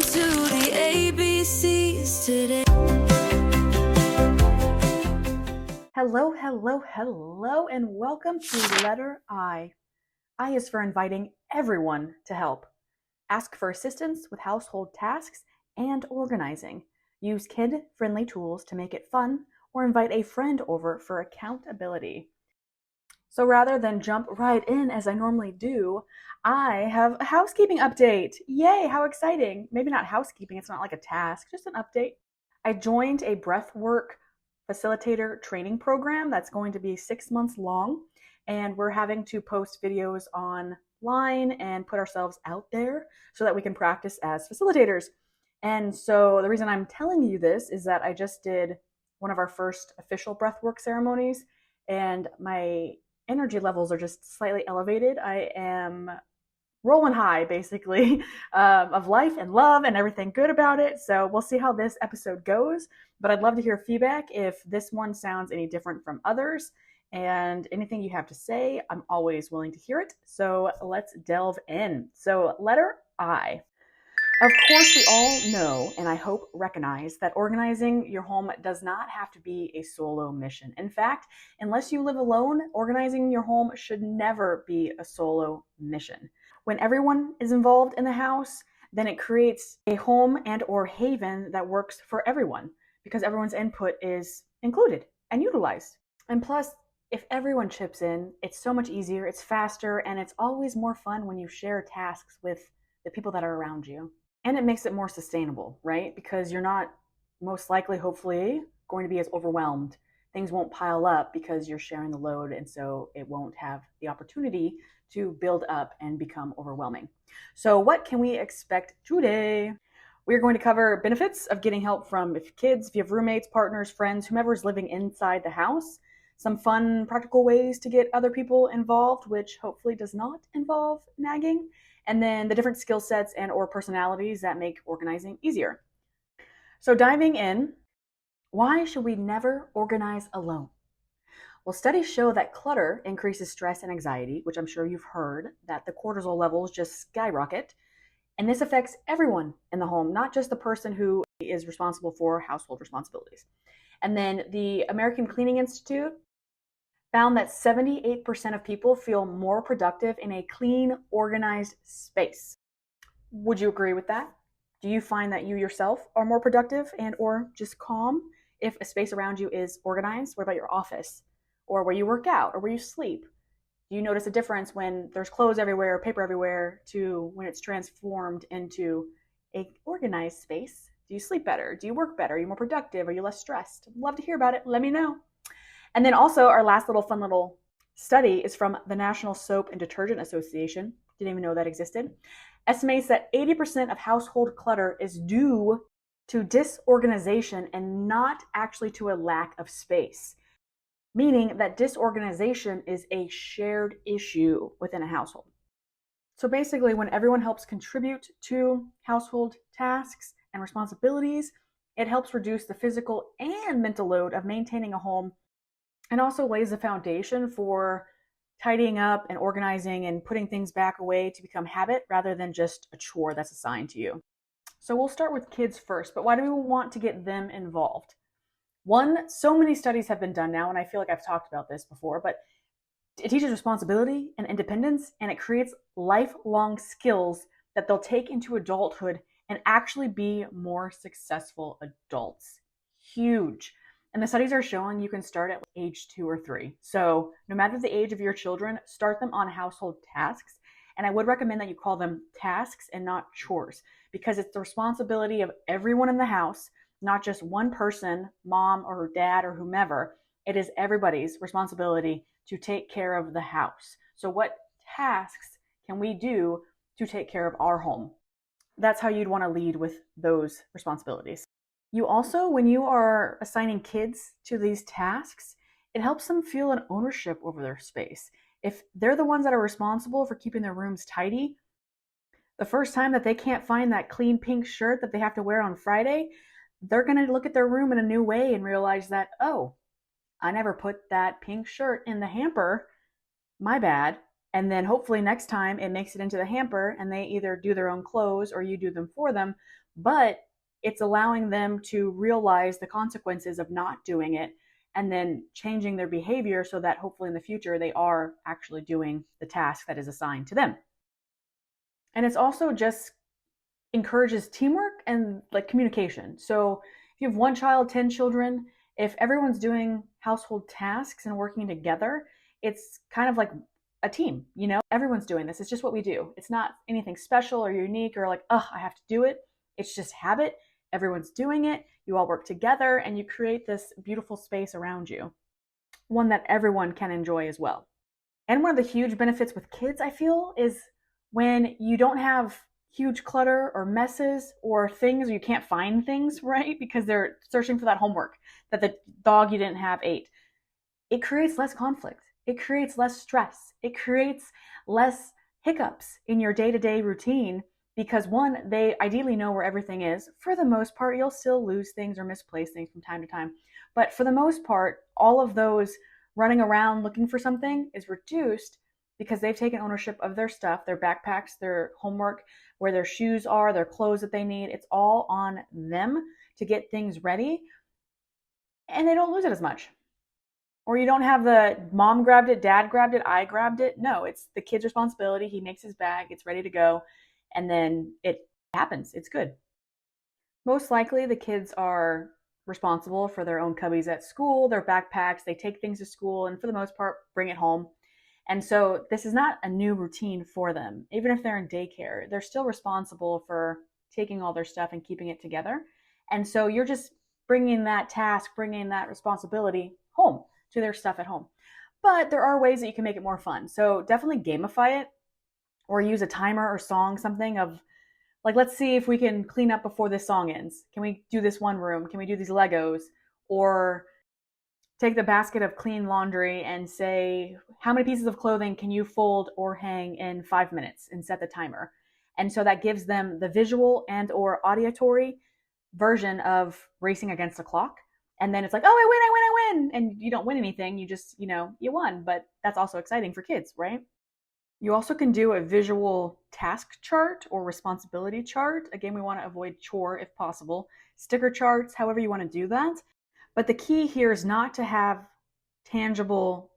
to the ABCs today. Hello, and welcome to letter I. I is for inviting everyone to help. Ask for assistance with household tasks and organizing. Use kid-friendly tools to make it fun, or invite a friend over for accountability. So rather than jump right in as I normally do, I have a housekeeping update. Yay, how exciting. Maybe not housekeeping, it's not like a task, just an update. I joined a breathwork facilitator training program that's going to be 6 months long, and we're having to post videos online and put ourselves out there so that we can practice as facilitators. And so the reason I'm telling you this is that I just did one of our first official breathwork ceremonies, and my energy levels are just slightly elevated. I am rolling high, basically, of life and love and everything good about it. So we'll see how this episode goes. But I'd love to hear feedback if this one sounds any different from others. And anything you have to say, I'm always willing to hear it. So let's delve in. So letter I. Of course, we all know, and I hope recognize, that organizing your home does not have to be a solo mission. In fact, unless you live alone, organizing your home should never be a solo mission. When everyone is involved in the house, then it creates a home and or haven that works for everyone because everyone's input is included and utilized. And plus, if everyone chips in, it's so much easier, it's faster, and it's always more fun when you share tasks with the people that are around you. And it makes it more sustainable, right? Because you're not most likely, hopefully, going to be as overwhelmed. Things won't pile up because you're sharing the load, and so it won't have the opportunity to build up and become overwhelming. So what can we expect today? We're going to cover benefits of getting help from kids, if you have roommates, partners, friends, whomever is living inside the house. Some fun, practical ways to get other people involved, which hopefully does not involve nagging. And then the different skill sets and or personalities that make organizing easier. So diving in, why should we never organize alone? Well, studies show that clutter increases stress and anxiety, which I'm sure you've heard, that the cortisol levels just skyrocket. And this affects everyone in the home, not just the person who is responsible for household responsibilities. And then the American Cleaning Institute found that 78% of people feel more productive in a clean, organized space. Would you agree with that? Do you find that you yourself are more productive and or just calm if a space around you is organized? What about your office or where you work out or where you sleep? Do you notice a difference when there's clothes everywhere, paper everywhere, to when it's transformed into an organized space? Do you sleep better? Do you work better? Are you more productive? Are you less stressed? I'd love to hear about it. Let me know. And then also our last fun little study is from the National Soap and Detergent Association. Didn't even know that existed. Estimates that 80% of household clutter is due to disorganization and not actually to a lack of space. Meaning that disorganization is a shared issue within a household. So basically, when everyone helps contribute to household tasks and responsibilities, it helps reduce the physical and mental load of maintaining a home, and also lays the foundation for tidying up and organizing and putting things back away to become habit rather than just a chore that's assigned to you. So we'll start with kids first, but why do we want to get them involved? One, so many studies have been done now, and I feel like I've talked about this before, but it teaches responsibility and independence, and it creates lifelong skills that they'll take into adulthood and actually be more successful adults. Huge. And the studies are showing you can start at age 2 or 3. So no matter the age of your children, start them on household tasks. And I would recommend that you call them tasks and not chores, because it's the responsibility of everyone in the house, not just one person, mom or dad or whomever. It is everybody's responsibility to take care of the house. So what tasks can we do to take care of our home? That's how you'd want to lead with those responsibilities. You also, when you are assigning kids to these tasks, it helps them feel an ownership over their space. If they're the ones that are responsible for keeping their rooms tidy, the first time that they can't find that clean pink shirt that they have to wear on Friday, they're going to look at their room in a new way and realize that, oh, I never put that pink shirt in the hamper. My bad. And then hopefully next time it makes it into the hamper and they either do their own clothes or you do them for them. But it's allowing them to realize the consequences of not doing it and then changing their behavior so that hopefully in the future they are actually doing the task that is assigned to them. And it's also just encourages teamwork and like communication. So if you have one child, 10 children, if everyone's doing household tasks and working together, it's kind of like a team, you know? Everyone's doing this. It's just what we do. It's not anything special or unique or like, oh, I have to do it. It's just habit. Everyone's doing it. You all work together and you create this beautiful space around you, one that everyone can enjoy as well. And one of the huge benefits with kids, I feel, is when you don't have huge clutter or messes or things, or you can't find things, right? Because they're searching for that homework that the dog you didn't have ate. It creates less conflict. It creates less stress. It creates less hiccups in your day-to-day routine because one, they ideally know where everything is. For the most part, you'll still lose things or misplace things from time to time. But for the most part, all of those running around looking for something is reduced because they've taken ownership of their stuff, their backpacks, their homework, where their shoes are, their clothes that they need. It's all on them to get things ready. And they don't lose it as much. Or you don't have the mom grabbed it, dad grabbed it, I grabbed it. No, it's the kid's responsibility. He makes his bag, it's ready to go, and then it happens. It's good. Most likely the kids are responsible for their own cubbies at school, their backpacks, they take things to school, and for the most part, bring it home. And so this is not a new routine for them. Even if they're in daycare, they're still responsible for taking all their stuff and keeping it together. And so you're just bringing that task, bringing that responsibility home to their stuff at home. But there are ways that you can make it more fun. So definitely gamify it or use a timer or song, something of like, let's see if we can clean up before this song ends. Can we do this one room? Can we do these Legos? Or take the basket of clean laundry and say, how many pieces of clothing can you fold or hang in 5 minutes, and set the timer. And so that gives them the visual and or auditory version of racing against the clock. And then it's like, oh, I win. And you don't win anything. You just, you won. But that's also exciting for kids, right? You also can do a visual task chart or responsibility chart. Again, we want to avoid chore if possible. Sticker charts, however you want to do that. But the key here is not to have tangible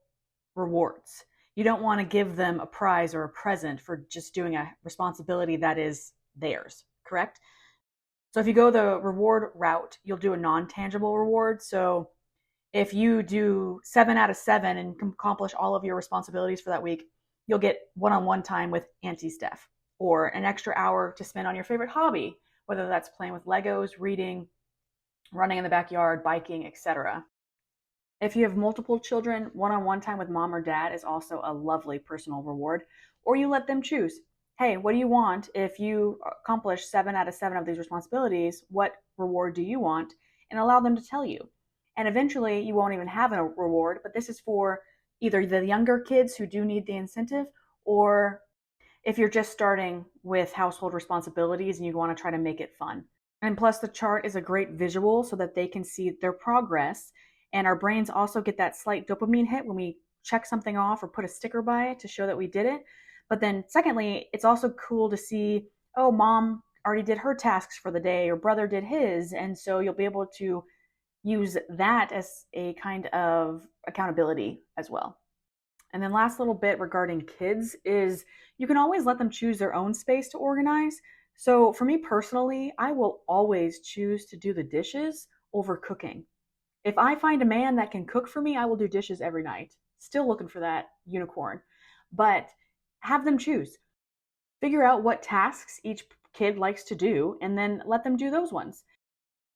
rewards. You don't want to give them a prize or a present for just doing a responsibility that is theirs, correct? So if you go the reward route, you'll do a non-tangible reward. So if you do 7 out of 7 and accomplish all of your responsibilities for that week, you'll get one-on-one time with Auntie Steph, or an extra hour to spend on your favorite hobby, whether that's playing with Legos, reading, running in the backyard, biking, etc. If you have multiple children, one-on-one time with mom or dad is also a lovely personal reward. Or you let them choose. Hey, what do you want if you accomplish 7 out of 7 of these responsibilities? What reward do you want? And allow them to tell you. And eventually you won't even have a reward, but this is for either the younger kids who do need the incentive, or if you're just starting with household responsibilities and you want to try to make it fun. And plus the chart is a great visual so that they can see their progress. And our brains also get that slight dopamine hit when we check something off or put a sticker by it to show that we did it. But then secondly, it's also cool to see, oh, mom already did her tasks for the day or brother did his. And so you'll be able to use that as a kind of accountability as well. And then last little bit regarding kids is you can always let them choose their own space to organize. So for me personally, I will always choose to do the dishes over cooking. If I find a man that can cook for me, I will do dishes every night. Still looking for that unicorn. But have them choose. Figure out what tasks each kid likes to do and then let them do those ones.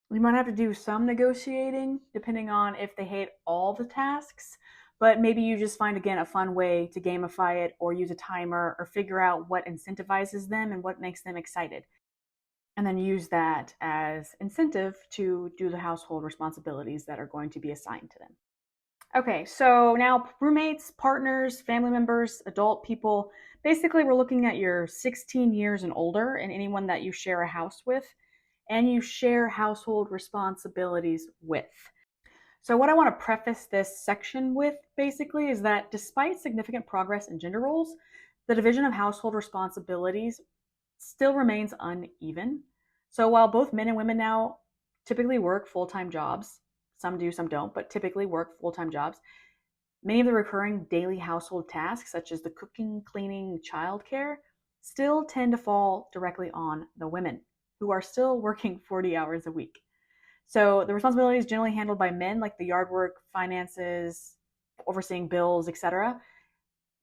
We might have to do some negotiating depending on if they hate all the tasks, but maybe you just find, again, a fun way to gamify it or use a timer or figure out what incentivizes them and what makes them excited. And then use that as incentive to do the household responsibilities that are going to be assigned to them. Okay, so now roommates, partners, family members, adult people, basically we're looking at your 16 years and older and anyone that you share a house with and you share household responsibilities with. So, what I want to preface this section with basically is that despite significant progress in gender roles, the division of household responsibilities still remains uneven. So, while both men and women now typically work full time jobs, some do, some don't, but typically work full time jobs, many of the recurring daily household tasks, such as the cooking, cleaning, childcare, still tend to fall directly on the women who are still working 40 hours a week. So the responsibilities generally handled by men, like the yard work, finances, overseeing bills, etc.,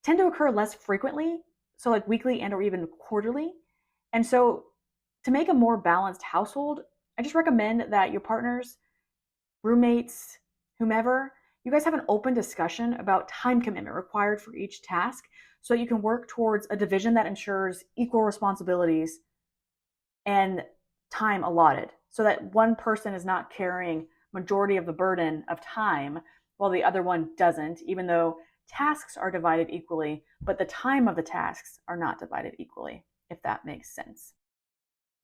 tend to occur less frequently, so like weekly and or even quarterly. And so to make a more balanced household, I just recommend that your partners, roommates, whomever, you guys have an open discussion about time commitment required for each task so you can work towards a division that ensures equal responsibilities and time allotted so that one person is not carrying majority of the burden of time while the other one doesn't, even though tasks are divided equally, but the time of the tasks are not divided equally, if that makes sense.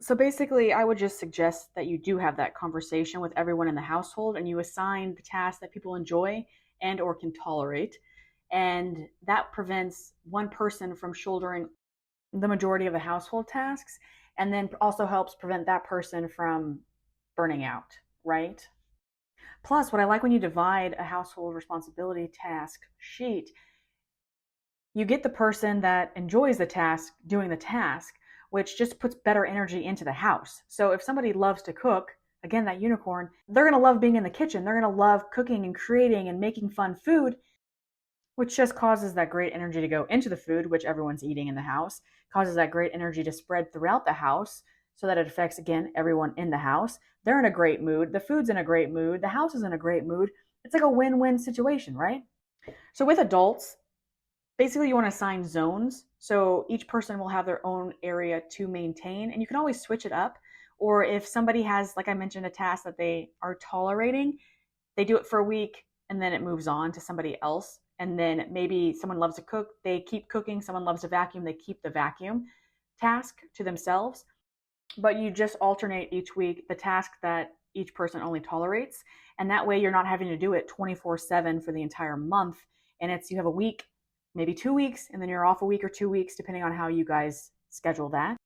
So basically, I would just suggest that you do have that conversation with everyone in the household and you assign the tasks that people enjoy and or can tolerate. And that prevents one person from shouldering the majority of the household tasks and then also helps prevent that person from burning out, right? Plus, what I like when you divide a household responsibility task sheet, you get the person that enjoys the task doing the task, which just puts better energy into the house. So if somebody loves to cook, again, that unicorn, they're going to love being in the kitchen. They're going to love cooking and creating and making fun food, which just causes that great energy to go into the food, which everyone's eating in the house, causes that great energy to spread throughout the house so that it affects, again, everyone in the house. They're in a great mood. The food's in a great mood. The house is in a great mood. It's like a win-win situation, right? So with adults, basically you want to assign zones. So each person will have their own area to maintain, and you can always switch it up. Or if somebody has, like I mentioned, a task that they are tolerating, they do it for a week and then it moves on to somebody else. And then maybe someone loves to cook, they keep cooking. Someone loves to vacuum, they keep the vacuum task to themselves. But you just alternate each week the task that each person only tolerates. And that way you're not having to do it 24/7 for the entire month. And it's you have a week, maybe 2 weeks, and then you're off a week or 2 weeks, depending on how you guys schedule that.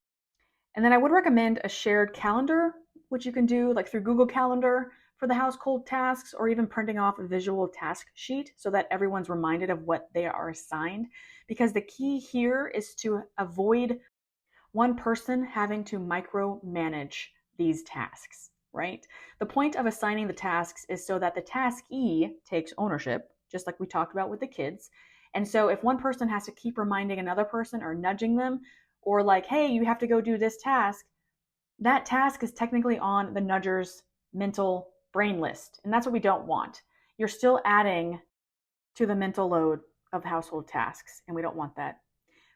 And then I would recommend a shared calendar, which you can do like through Google Calendar for the household tasks, or even printing off a visual task sheet so that everyone's reminded of what they are assigned. Because the key here is to avoid one person having to micromanage these tasks, right? The point of assigning the tasks is so that the taskee takes ownership, just like we talked about with the kids. And so if one person has to keep reminding another person or nudging them, or like, hey, you have to go do this task, that task is technically on the nudger's mental brain list. And that's what we don't want. You're still adding to the mental load of household tasks, and we don't want that.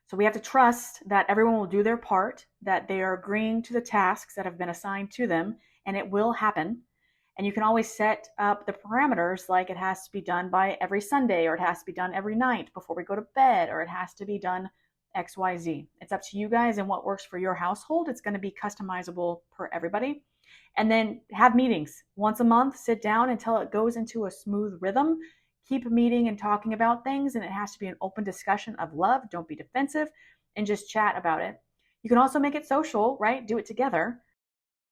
So we have to trust that everyone will do their part, that they are agreeing to the tasks that have been assigned to them, and it will happen. And you can always set up the parameters, like it has to be done by every Sunday, or it has to be done every night before we go to bed, or it has to be done XYZ. It's up to you guys and what works for your household. It's going to be customizable per everybody. And then have meetings once a month, sit down until it goes into a smooth rhythm. Keep meeting and talking about things, and it has to be an open discussion of love. Don't be defensive and just chat about it. You can also make it social, right? Do it together.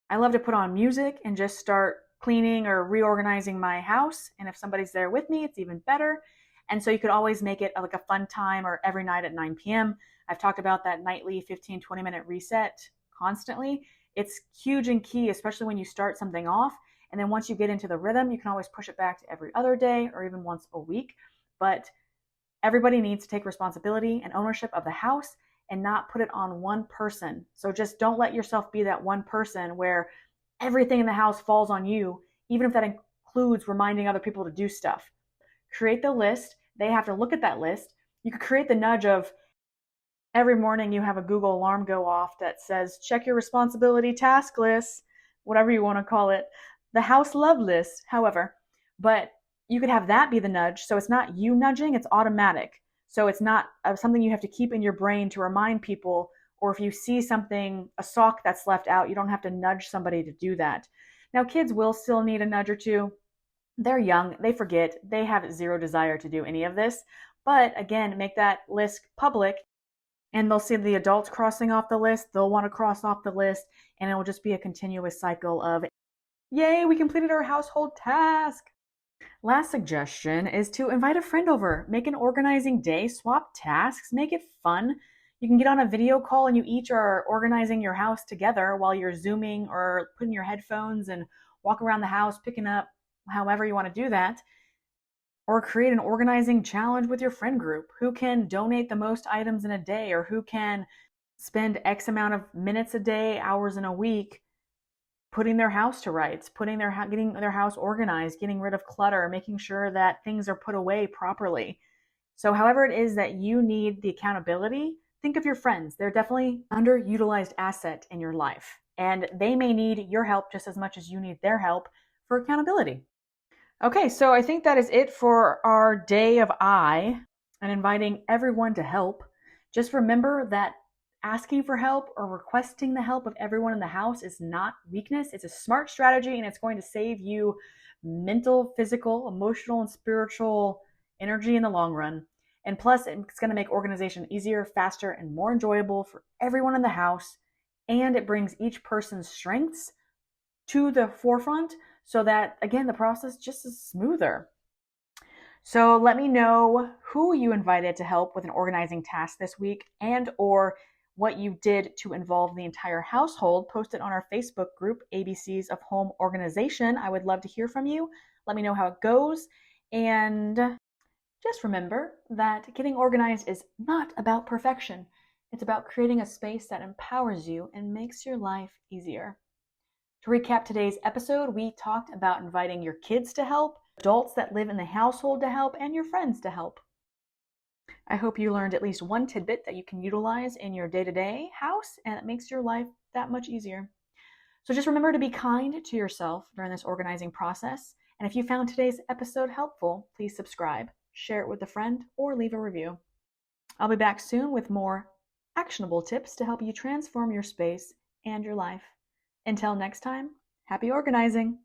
I love to put on music and just start cleaning or reorganizing my house. And if somebody's there with me, it's even better. And so you could always make it like a fun time, or every night at 9 p.m. I've talked about that nightly 15, 20-minute reset constantly. It's huge and key, especially when you start something off. And then once you get into the rhythm, you can always push it back to every other day or even once a week. But everybody needs to take responsibility and ownership of the house and not put it on one person. So just don't let yourself be that one person where everything in the house falls on you, even if that includes reminding other people to do stuff. Create the list. They have to look at that list. You could create the nudge of every morning you have a Google alarm go off that says, check your responsibility task list, whatever you want to call it, the house love list, however. But you could have that be the nudge. So it's not you nudging, it's automatic. So it's not something you have to keep in your brain to remind people. Or if you see something, a sock that's left out, you don't have to nudge somebody to do that. Now, kids will still need a nudge or two. They're young, they forget, they have zero desire to do any of this. But again, make that list public and they'll see the adults crossing off the list. They'll want to cross off the list, and it will just be a continuous cycle of, yay, we completed our household task. Last suggestion is to invite a friend over. Make an organizing day, swap tasks, make it fun. You can get on a video call and you each are organizing your house together while you're Zooming or putting your headphones and walk around the house, picking up however you want to do that. Or create an organizing challenge with your friend group. Who can donate the most items in a day, or who can spend X amount of minutes a day, hours in a week putting their house to rights, getting their house organized, getting rid of clutter, making sure that things are put away properly. So however it is that you need the accountability, think of your friends. They're definitely underutilized asset in your life, and they may need your help just as much as you need their help for accountability. Okay, so I think that is it for our day of I and inviting everyone to help. Just remember that asking for help or requesting the help of everyone in the house is not weakness. It's a smart strategy, and it's going to save you mental, physical, emotional, and spiritual energy in the long run. And plus, it's going to make organization easier, faster, and more enjoyable for everyone in the house. And it brings each person's strengths to the forefront so that, again, the process just is smoother. So let me know who you invited to help with an organizing task this week, and or what you did to involve the entire household. Post it on our Facebook group, ABCs of Home Organization. I would love to hear from you. Let me know how it goes. And just remember that getting organized is not about perfection. It's about creating a space that empowers you and makes your life easier. To recap today's episode, we talked about inviting your kids to help, adults that live in the household to help, and your friends to help. I hope you learned at least one tidbit that you can utilize in your day-to-day house, and it makes your life that much easier. So just remember to be kind to yourself during this organizing process. And if you found today's episode helpful, please subscribe, share it with a friend, or leave a review. I'll be back soon with more actionable tips to help you transform your space and your life. Until next time, happy organizing!